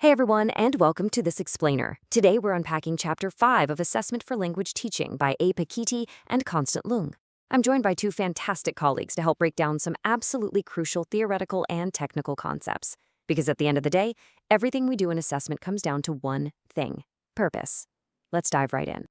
Hey everyone, and welcome to This Explainer. Today we're unpacking Chapter 5 of Assessment for Language Teaching by EP6 and Constant Leung. I'm joined by two fantastic colleagues to help break down some absolutely crucial theoretical and technical concepts. Because at the end of the day, everything we do in assessment comes down to one thing: purpose. Let's dive right in.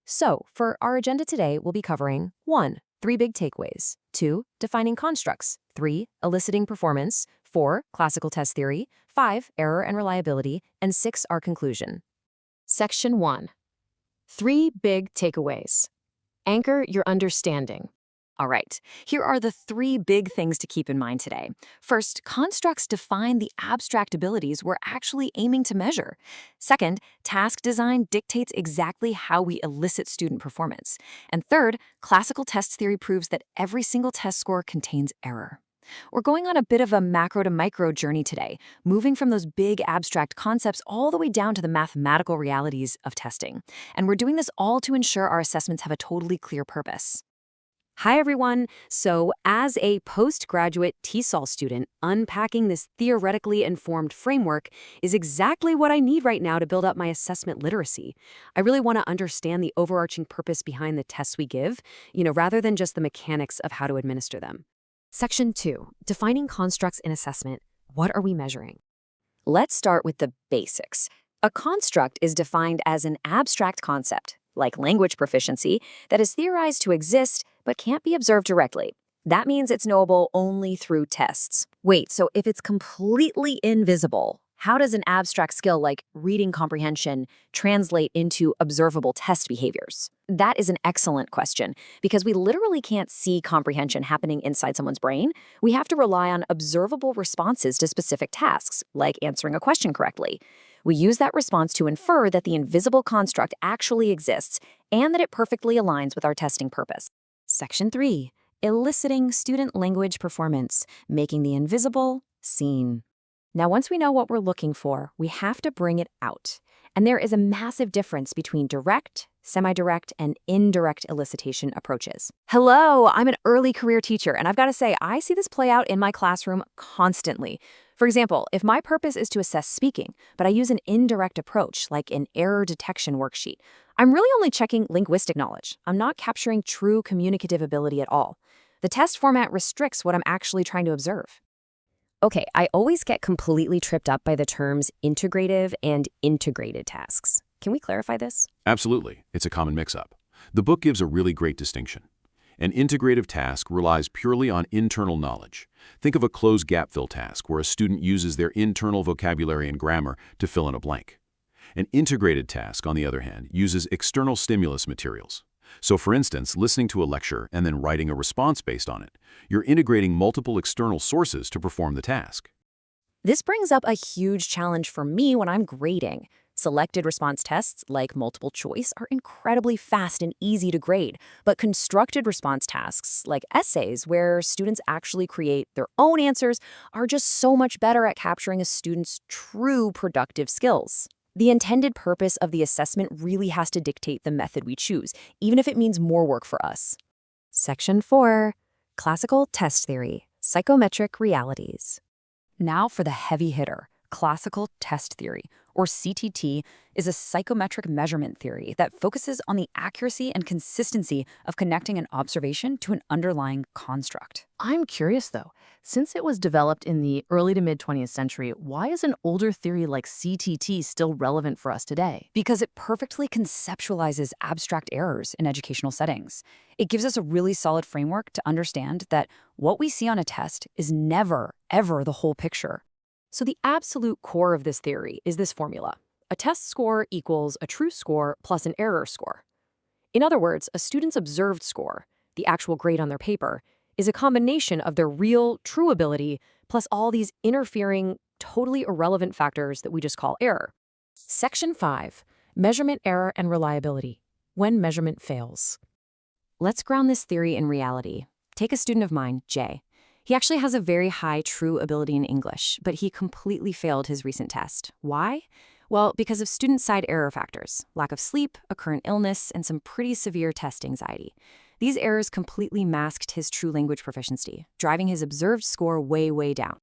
So, for our agenda today, we'll be covering 1. 3 big takeaways. 2. Defining constructs. 3. Eliciting performance. 4. Classical test theory. 5. Error and reliability. And 6. Our conclusion. Section 1. 3 big takeaways. Anchor your understanding. All right, here are the 3 big things to keep in mind today. First, constructs define the abstract abilities we're actually aiming to measure. Second, task design dictates exactly how we elicit student performance. And third, classical test theory proves that every single test score contains error. We're going on a bit of a macro to micro journey today, moving from those big abstract concepts all the way down to the mathematical realities of testing. And we're doing this all to ensure our assessments have a totally clear purpose. Hi everyone! So, as a postgraduate TESOL student, unpacking this theoretically informed framework is exactly what I need right now to build up my assessment literacy. I really want to understand the overarching purpose behind the tests we give, rather than just the mechanics of how to administer them. Section 2. Defining constructs in assessment. What are we measuring? Let's start with the basics. A construct is defined as an abstract concept, like language proficiency, that is theorized to exist but can't be observed directly. That means it's knowable only through tests. Wait, so if it's completely invisible, how does an abstract skill like reading comprehension translate into observable test behaviors? That is an excellent question, because we literally can't see comprehension happening inside someone's brain. We have to rely on observable responses to specific tasks, like answering a question correctly. We use that response to infer that the invisible construct actually exists and that it perfectly aligns with our testing purpose. Section 3. Eliciting student language performance, making the invisible seen. Now, once we know what we're looking for, we have to bring it out. And there is a massive difference between direct, semi-direct, and indirect elicitation approaches. Hello, I'm an early career teacher, and I've got to say, I see this play out in my classroom constantly. For example, if my purpose is to assess speaking, but I use an indirect approach, like an error detection worksheet, I'm really only checking linguistic knowledge. I'm not capturing true communicative ability at all. The test format restricts what I'm actually trying to observe. Okay, I always get completely tripped up by the terms integrative and integrated tasks. Can we clarify this? Absolutely. It's a common mix-up. The book gives a really great distinction. An integrative task relies purely on internal knowledge. Think of a closed gap fill task where a student uses their internal vocabulary and grammar to fill in a blank. An integrated task, on the other hand, uses external stimulus materials. So for instance, listening to a lecture and then writing a response based on it, you're integrating multiple external sources to perform the task. This brings up a huge challenge for me when I'm grading. Selected response tests, like multiple choice, are incredibly fast and easy to grade, but constructed response tasks, like essays, where students actually create their own answers, are just so much better at capturing a student's true productive skills. The intended purpose of the assessment really has to dictate the method we choose, even if it means more work for us. Section 4. Classical test theory, psychometric realities. Now for the heavy hitter. Classical test theory, or CTT, is a psychometric measurement theory that focuses on the accuracy and consistency of connecting an observation to an underlying construct. I'm curious though, since it was developed in the early to mid 20th century, why is an older theory like CTT still relevant for us today? Because it perfectly conceptualizes abstract errors in educational settings. It gives us a really solid framework to understand that what we see on a test is never, ever the whole picture. So the absolute core of this theory is this formula. A test score equals a true score plus an error score. In other words, a student's observed score, the actual grade on their paper, is a combination of their real, true ability plus all these interfering, totally irrelevant factors that we just call error. Section 5. Measurement error and reliability. When measurement fails. Let's ground this theory in reality. Take a student of mine, Jay. He actually has a very high true ability in English, but he completely failed his recent test. Why? Well, because of student-side error factors, lack of sleep, a current illness, and some pretty severe test anxiety. These errors completely masked his true language proficiency, driving his observed score way, way down.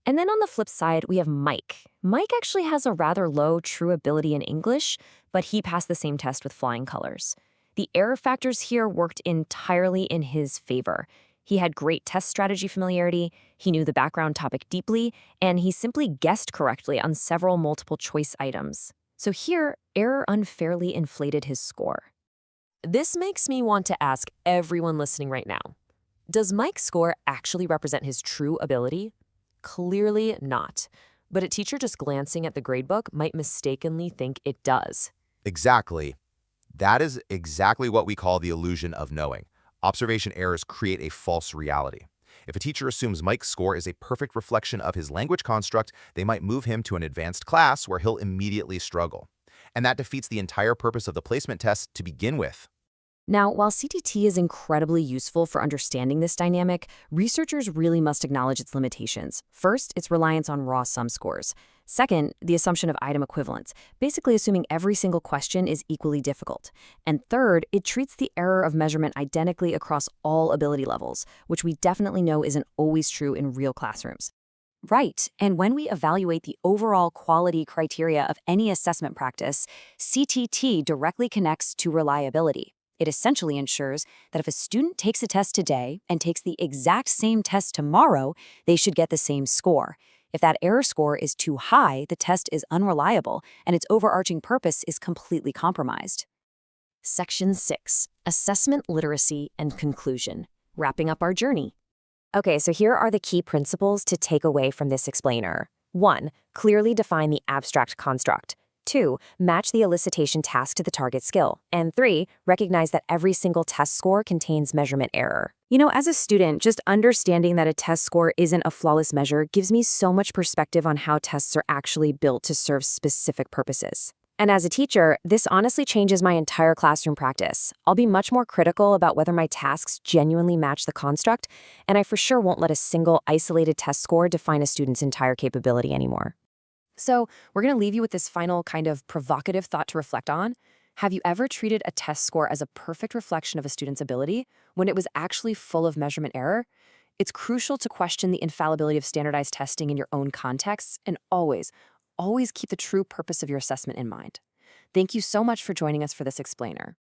And then on the flip side, we have Mike. Mike actually has a rather low true ability in English, but he passed the same test with flying colors. The error factors here worked entirely in his favor. He had great test strategy familiarity, he knew the background topic deeply, and he simply guessed correctly on several multiple choice items. So here, error unfairly inflated his score. This makes me want to ask everyone listening right now, does Mike's score actually represent his true ability? Clearly not. But a teacher just glancing at the gradebook might mistakenly think it does. Exactly. That is exactly what we call the illusion of knowing. Observation errors create a false reality. If a teacher assumes Mike's score is a perfect reflection of his language construct, they might move him to an advanced class where he'll immediately struggle. And that defeats the entire purpose of the placement test to begin with. Now, while CTT is incredibly useful for understanding this dynamic, researchers really must acknowledge its limitations. First, its reliance on raw sum scores. Second, the assumption of item equivalence, basically assuming every single question is equally difficult. And third, it treats the error of measurement identically across all ability levels, which we definitely know isn't always true in real classrooms. Right, and when we evaluate the overall quality criteria of any assessment practice, CTT directly connects to reliability. It essentially ensures that if a student takes a test today and takes the exact same test tomorrow, they should get the same score. If that error score is too high, the test is unreliable, and its overarching purpose is completely compromised. Section 6, Assessment Literacy and Conclusion, wrapping up our journey. Okay, so here are the key principles to take away from this explainer. 1. Clearly define the abstract construct. 2. Match the elicitation task to the target skill. And 3. Recognize that every single test score contains measurement error. You know, as a student, just understanding that a test score isn't a flawless measure gives me so much perspective on how tests are actually built to serve specific purposes. And as a teacher, this honestly changes my entire classroom practice. I'll be much more critical about whether my tasks genuinely match the construct, and I for sure won't let a single isolated test score define a student's entire capability anymore. So, we're going to leave you with this final kind of provocative thought to reflect on. Have you ever treated a test score as a perfect reflection of a student's ability when it was actually full of measurement error? It's crucial to question the infallibility of standardized testing in your own contexts and always keep the true purpose of your assessment in mind. Thank you so much for joining us for this explainer.